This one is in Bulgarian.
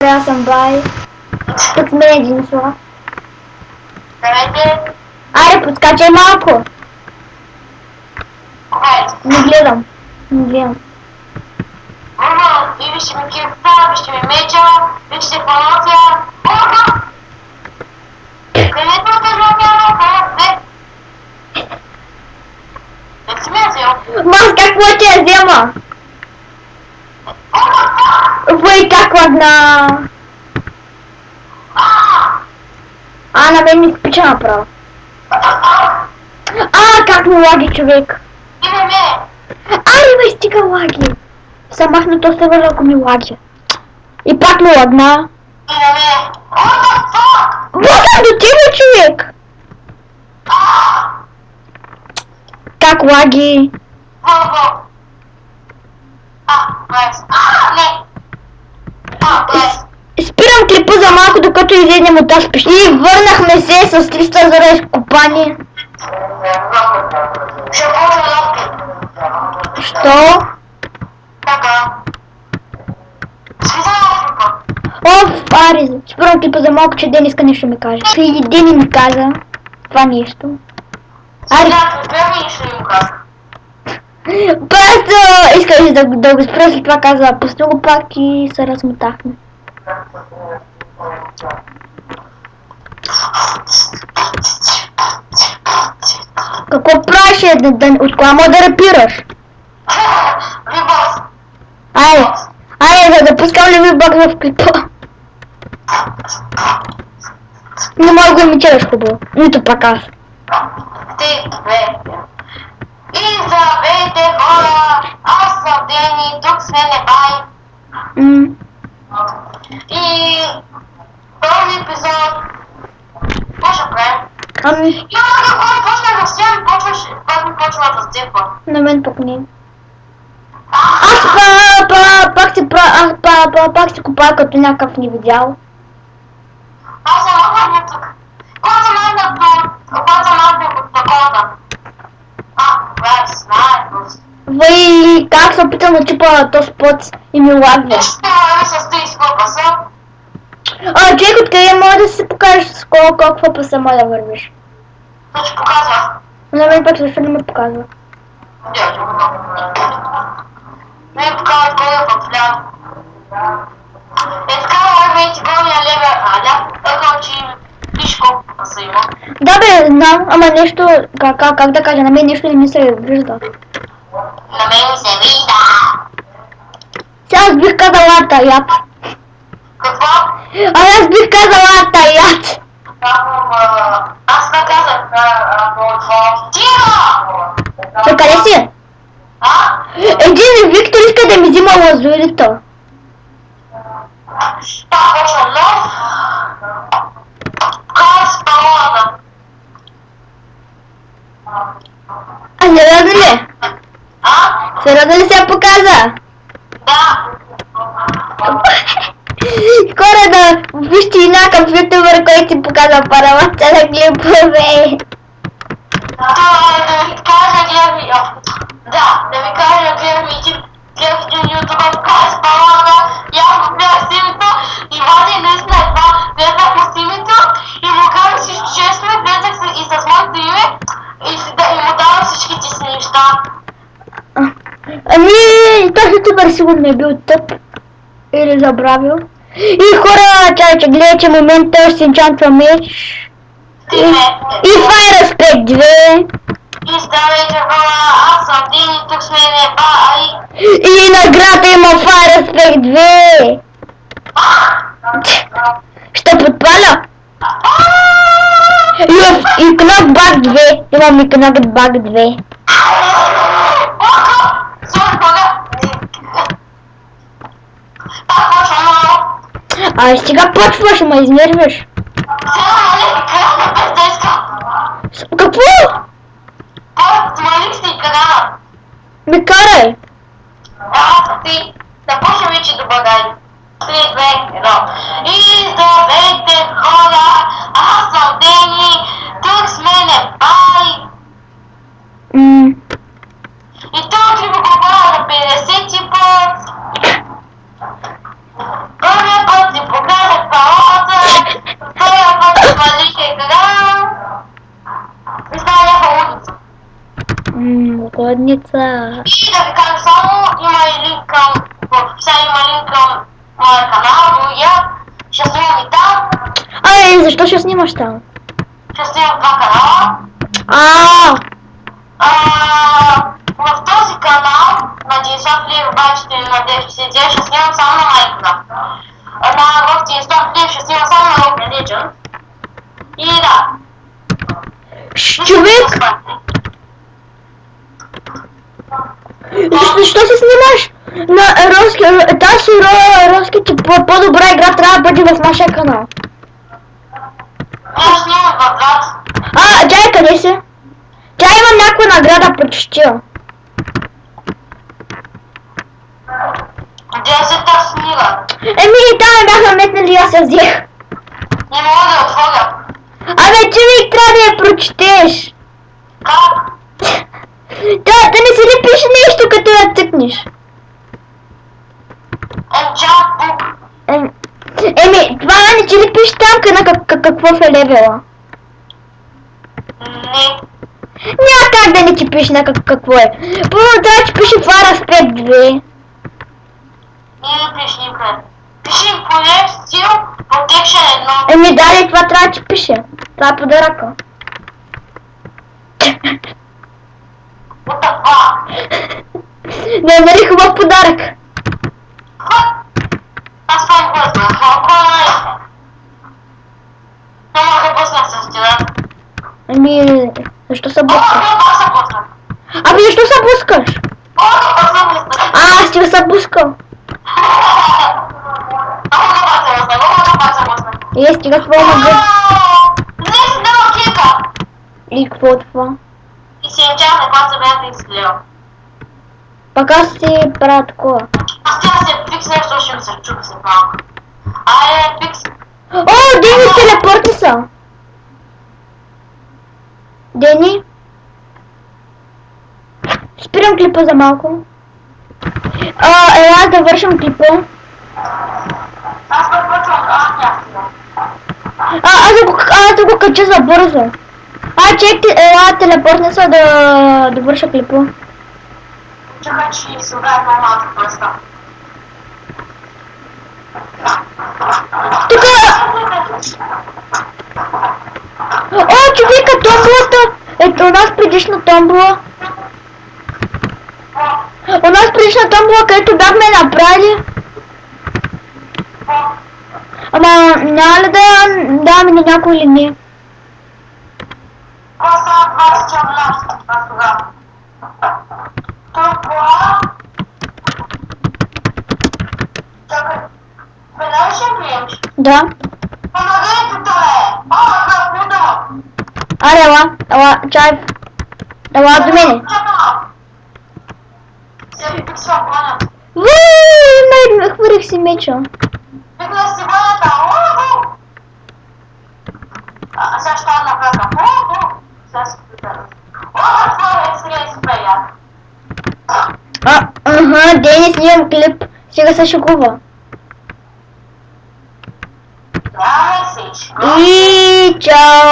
Аз съм бай. Тук сме един слав. Здравейте. Аре, подскачай малко. Купайте. Не гледам. Не гледам. И вижте ми кирпа, вижте ми меча, вижте палация. Където се жълтя, не. Не си ме взел. Мас, какво ще я взема? Вой, как лагна? На мен ми спича направо. Как ми лаги, човек. И не ме. Аре, бе, стига лаги. Съм махна то сервер, ако ми лаги. И пак ми лагна. И не ме. What the fuck? Лагам до тебе, човек. Как лаги? Во. Прес. Не. Прес. Спирам клипа за малко, докато излезнем от тази пещера. И върнахме се с 300 за изкопание. Ще почва нов клип. Що? Така. Слизай в клипа. Ари, спирам клипа за малко, че Дениска нещо ми каже. И Дени ми каза това нещо. Ари, Гледай, ще им кажа. просто искаш да го спра, след това каза, пусна го пак и се размотахме. Какво правиш, от кола мога да рапираш? Вибос. Айде, за да пускам ли ми баг в клипа? Не мога да го имитираш хубаво, нито пак аз. Ти, бе. И здравейте, хора! Аз съм Дени, тук сме Небай. И този епизод почва правим. И когато почна да снимам, пак ми почва да степва. На мен пък не. Пак си купая като някакъв не видял. Аз съм махнал тук. Когато съм махнал от такова. Вай, как се опитам да чупа този път и ми лагва. Ще върви с 30 паса. Човек, откъде може да си покажеш с колко паса може да вървиш? Да ти показва. На мен пък също не ме показва. Дядо го. Не ми показва кой е в ляво. Така върви ти горния левия аля. Ето, че виж колко паса има. Да бе, знам, ама нещо, как да кажа, на мен нещо не ми се вижда. На мен се вижда. Сега аз бих казала таят. Какво? Аз бих казала таят. Аз не казах. Тихо! Къде си? Един Виктор иска да ми взима лазурито. Пак почва нов. Каз балона. Сериозно ли? Сериозно ли се показа? Да. Хора, да вижте и някакъв ютубър, който си показва паралата на клипове. Това е да ви кажа, гледай. Да, да ви кажа, гледай един ютубър каз балона. И аз го гледах с името и Ваня наистина гледах с името и му казах всичко честно, гледах и с моето име и му давам всичките си неща. Този ютубър сигурно е бил тъп. Или забравил. И хора, че гледайте момента, ще енчантва меч. И Fire Aspect 2. И здравейте, хора, аз съм Дени, тук сме Небай. И награда има Fire Aspect 2. Ще подпаля. И Knockback 2. Имам и Knockback 2. Сега почваш, ма изнервиш. Какво? Ме карай. Да почва вече да бъдай. 3, 2, 1. И здравейте, хора! Аз съм Дени, тук сме Небай. И този го говоря на 50 път. Първият път си Модница. И да ви кажа само, има и линк към, сега има линк към моя канал, другия. Ще снимам и там. Ай, защо ще снимаш там? Ще снимам два канала. В този канал на Динсон Флив обаче на DFCD ще снимам само на Minecraft. В Динсон Флив ще снимам само на Open Legend. И да. Човек! Защо се снимаш на руски? Тази руски, че по-добра игра трябва да бъде в нашия канал. Аз снимам в град. Чай, къде си? Тя има някаква награда прочетила. 10 снила. Там бяха метнали и аз я взех. Не мога да отворя. Човек, трябва да я прочетеш. Как? Да не си ли пише нещо, като я цъкнеш. Jump book. Това не че ли пише там какъв е левела? Не. Няма как да не ти пише на какво е. Първо трябва, че пише Фара в 5.2. Не пише никъде. Пише поне стил Protection 1. Дали, това трябва, че пише. Това е подаръка. What the fuck? Нали хубав подарък. Аз това не го знам. Колко е? Не мога да пусна с тила. Защо се блъскаш? Пак се пусна. Защо се блъскаш? Аз ти се блъскал. Стига това на гъд. Не си дала кека. И какво е това? И си енчахме, когато се бях изгледал. Пак аз си правя такова. Аз трябва да се фикснем, защото ще ми се чука след малко. Айде, фикс. Дени, телепорти са. Дени? Спирам клипа за малко. Ела да вършим клипа. Аз препоръчвам някакво. Аз да го кача за бързо. Чек, ела телепортни са да върша клипа. Чакай, че се удари по-малко пръста. Човека, томбулата! Ето, у нас предишна томбула. У нас предишна томбула, където бяхме направили. Няма ли да даваме на някой или не? Просто 20 чаблявски, това тогава. Това... Чакай, веднага ще приемеш. Да. Помагайте, това е! Ела, чай. Ела до мене. Се фиксва гонят. Хвърих си меча. Викна си гонята, сега ще направя. Сега се питам. Това е сега супер як. Дени, снимам клип. Сега се шегува. Да, се шегува. И чао.